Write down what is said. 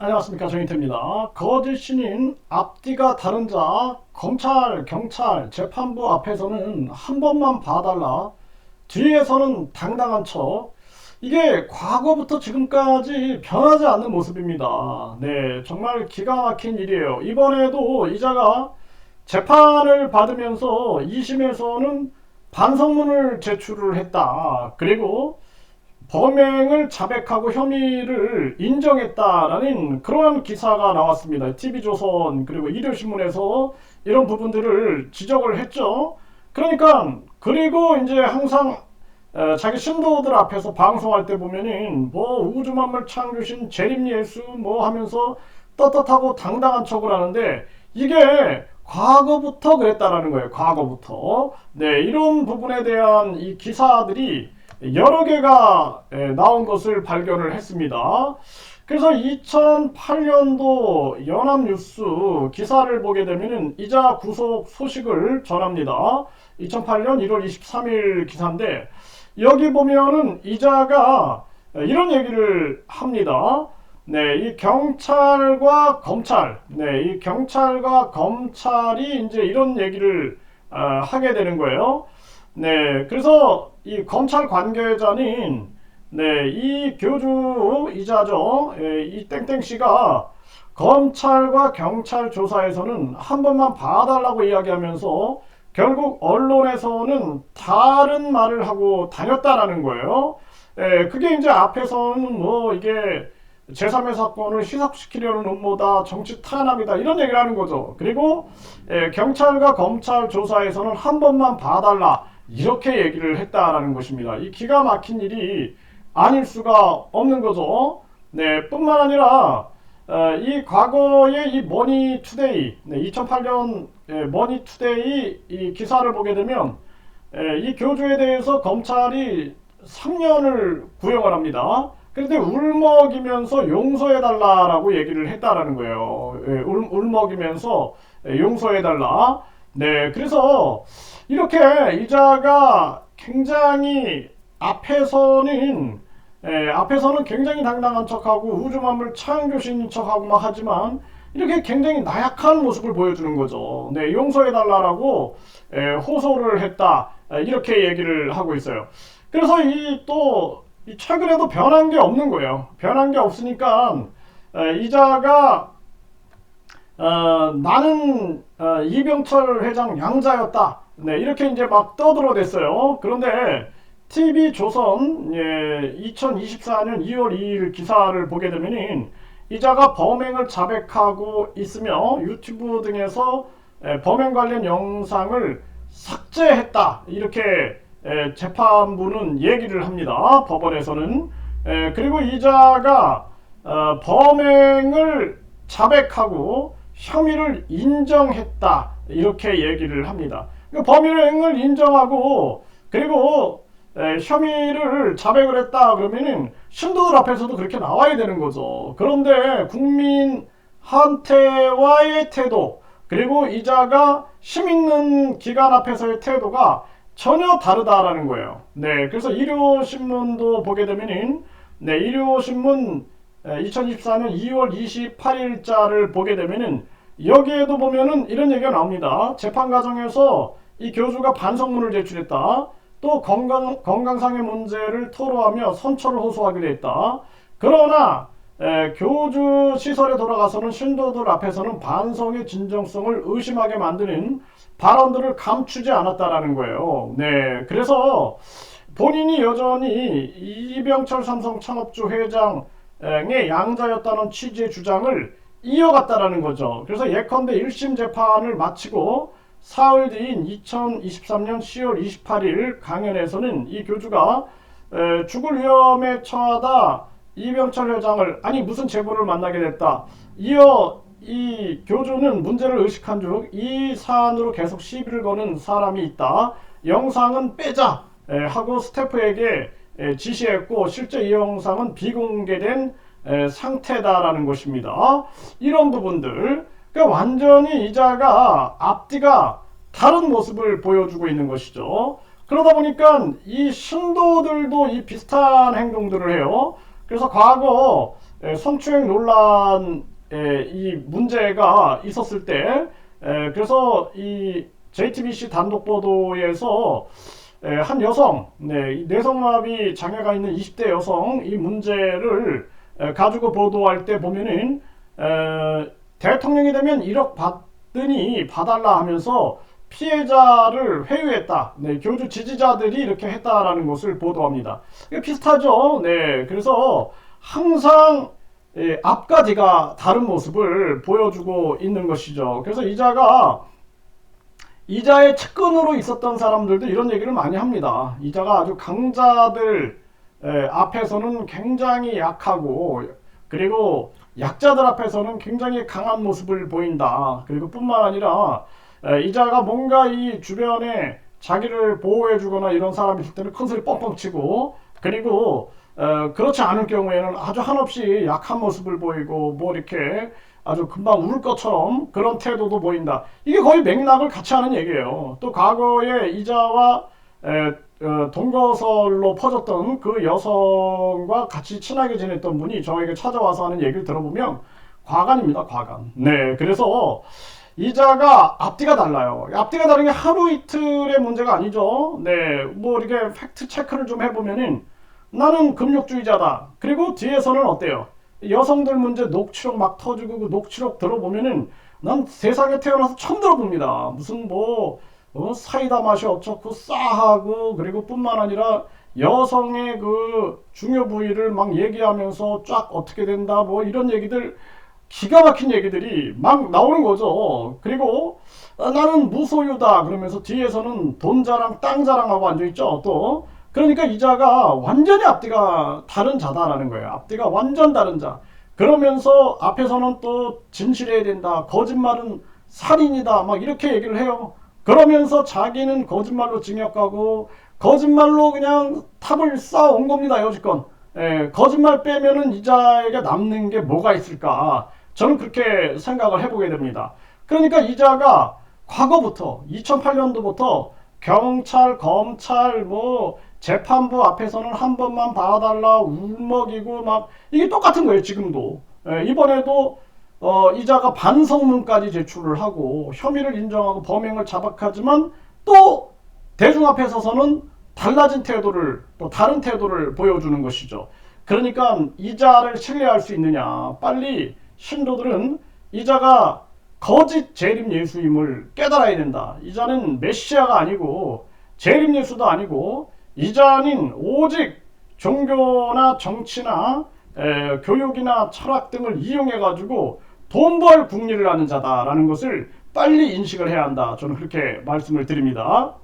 안녕하십니까, 정인태입니다. 거짓 신인 앞뒤가 다른 자 검찰, 경찰, 재판부 앞에서는 한 번만 봐달라, 뒤에서는 당당한 척, 이게 과거부터 지금까지 변하지 않는 모습입니다. 네, 정말 기가 막힌 일이에요. 이번에도 이자가 재판을 받으면서 2심에서는 반성문을 제출을 했다. 그리고 범행을 자백하고 혐의를 인정했다라는 그런 기사가 나왔습니다. TV조선 그리고 일요신문에서 이런 부분들을 지적을 했죠. 그러니까 그리고 이제 항상 자기 신도들 앞에서 방송할 때 보면은 뭐 우주만물 창조신 재림 예수 뭐 하면서 떳떳하고 당당한 척을 하는데, 이게 과거부터 그랬다라는 거예요. 과거부터. 네, 이런 부분에 대한 이 기사들이 여러 개가 나온 것을 발견을 했습니다. 그래서 2008년도 연합뉴스 기사를 보게 되면은 이자 구속 소식을 전합니다. 2008년 1월 23일 기사인데, 여기 보면은 이자가 이런 얘기를 합니다. 네, 이 경찰과 검찰, 네, 이 경찰과 검찰이 이제 이런 얘기를 하게 되는 거예요. 네, 그래서 이 검찰 관계자는 네, 이 교주이자죠. 이 땡땡 씨가 검찰과 경찰 조사에서는 한 번만 봐달라고 이야기하면서 결국 언론에서는 다른 말을 하고 다녔다라는 거예요. 그게 이제 앞에서는 뭐 이게 제3의 사건을 희석시키려는 음모다, 정치 탄압이다, 이런 얘기를 하는 거죠. 그리고 경찰과 검찰 조사에서는 한 번만 봐달라, 이렇게 얘기를 했다라는 것입니다. 이 기가 막힌 일이 아닐 수가 없는 거죠. 네, 뿐만 아니라 이 과거의 이 머니투데이, 네, 2008년 머니투데이 이 기사를 보게 되면 이 교주에 대해서 검찰이 3년을 구형을 합니다. 그런데 울먹이면서 용서해달라라고 얘기를 했다라는 거예요. 울먹이면서 용서해달라. 네, 그래서 이렇게 이자가 굉장히 앞에서는 굉장히 당당한 척하고 우주만물 창조신인 척하고 막 하지만, 이렇게 굉장히 나약한 모습을 보여주는 거죠. 네, 용서해달라고 호소를 했다, 이렇게 얘기를 하고 있어요. 그래서 최근에도 변한 게 없는 거예요. 변한 게 없으니까 이자가 나는 이병철 회장 양자였다, 네, 이렇게 이제 막 떠들어댔어요. 그런데 TV조선 2024년 2월 2일 기사를 보게 되면은 이자가 범행을 자백하고 있으며 유튜브 등에서 범행 관련 영상을 삭제했다, 이렇게 재판부는 얘기를 합니다. 법원에서는. 그리고 이자가 범행을 자백하고 혐의를 인정했다, 이렇게 얘기를 합니다. 범행을 인정하고 그리고 혐의를 자백을 했다 그러면은 신도들 앞에서도 그렇게 나와야 되는 거죠. 그런데 국민한테와의 태도, 그리고 이자가 힘 있는 기관 앞에서의 태도가 전혀 다르다라는 거예요. 네, 그래서 일요신문도 보게 되면은 네, 일요신문 2024년 2월 28일자를 보게 되면은 여기에도 보면은 이런 얘기가 나옵니다. 재판 과정에서 이 교주가 반성문을 제출했다. 또 건강상의 문제를 토로하며 선처를 호소하기도 했다. 그러나 교주 시설에 돌아가서는 신도들 앞에서는 반성의 진정성을 의심하게 만드는 발언들을 감추지 않았다라는 거예요. 네, 그래서 본인이 여전히 이병철 삼성 창업주 회장의 양자였다는 취지의 주장을 이어갔다라는 거죠. 그래서 예컨대 1심 재판을 마치고 사흘 뒤인 2023년 10월 28일 강연에서는 이 교주가 죽을 위험에 처하다 이병철 회장을, 아니 무슨 제보를 만나게 됐다, 이어 이 교주는 문제를 의식한 즉 이 사안으로 계속 시비를 거는 사람이 있다, 영상은 빼자 하고 스태프에게 지시했고 실제 이 영상은 비공개된 상태다라는 것입니다. 이런 부분들, 그러니까 완전히 이자가 앞뒤가 다른 모습을 보여주고 있는 것이죠. 그러다 보니까 이 신도들도 이 비슷한 행동들을 해요. 그래서 과거 성추행 논란 이 문제가 있었을 때 그래서 이 JTBC 단독 보도에서 한 여성, 뇌성마비 장애가 있는 20대 여성 이 문제를 가지고 보도할 때 보면은 대통령이 되면 1억 받으니 봐달라 하면서 피해자를 회유했다. 교주 지지자들이 이렇게 했다라는 것을 보도합니다. 비슷하죠. 그래서 항상 앞과 뒤가 다른 모습을 보여주고 있는 것이죠. 그래서 이자의 측근으로 있었던 사람들도 이런 얘기를 많이 합니다. 이자가 아주 강자들 앞에서는 굉장히 약하고, 그리고 약자들 앞에서는 굉장히 강한 모습을 보인다. 그리고 뿐만 아니라 이자가 뭔가 이 주변에 자기를 보호해주거나 이런 사람이 있을 때는 큰소리 뻥뻥 치고, 그리고 그렇지 않을 경우에는 아주 한없이 약한 모습을 보이고 뭐 이렇게 아주 금방 울 것처럼 그런 태도도 보인다. 이게 거의 맥락을 같이 하는 얘기예요. 또 과거에 이자와 동거설로 퍼졌던 그 여성과 같이 친하게 지냈던 분이 저에게 찾아와서 하는 얘기를 들어보면 과간입니다. 과간. 그래서 이자가 앞뒤가 달라요. 앞뒤가 다른 게 하루 이틀의 문제가 아니죠. 뭐 이렇게 팩트 체크를 좀 해보면은 나는 금욕주의자다. 그리고 뒤에서는 어때요? 여성들 문제 녹취록 막 터지고 그 녹취록 들어보면은 난 세상에 태어나서 처음 들어봅니다. 무슨 뭐 사이다 맛이 어쩌고 싸하고, 그리고 뿐만 아니라 여성의 그 중요 부위를 막 얘기하면서 쫙 어떻게 된다 뭐 이런 얘기들, 기가 막힌 얘기들이 막 나오는 거죠. 그리고 나는 무소유다 그러면서 뒤에서는 돈 자랑 땅 자랑하고 앉아있죠. 또 그러니까 이자가 완전히 앞뒤가 다른 자다라는 거예요. 앞뒤가 완전 다른 자. 그러면서 앞에서는 또 진실해야 된다. 거짓말은 살인이다. 막 이렇게 얘기를 해요. 그러면서 자기는 거짓말로 징역 가고 거짓말로 그냥 탑을 쌓아온 겁니다. 여지껏. 거짓말 빼면은 이자에게 남는 게 뭐가 있을까? 저는 그렇게 생각을 해보게 됩니다. 그러니까 이자가 과거부터 2008년도부터 경찰, 검찰, 뭐 재판부 앞에서는 한 번만 봐달라 울먹이고 막 이게 똑같은 거예요. 지금도. 이번에도 이자가 반성문까지 제출을 하고 혐의를 인정하고 범행을 자박하지만 또 대중 앞에 서서는 달라진 태도를, 또 다른 태도를 보여주는 것이죠. 그러니까 이자를 신뢰할 수 있느냐. 빨리 신도들은 이자가 거짓 재림 예수임을 깨달아야 된다. 이자는 메시아가 아니고 재림 예수도 아니고 이자는 오직 종교나 정치나 교육이나 철학 등을 이용해 가지고 돈 벌 궁리를 하는 자다라는 것을 빨리 인식을 해야 한다. 저는 그렇게 말씀을 드립니다.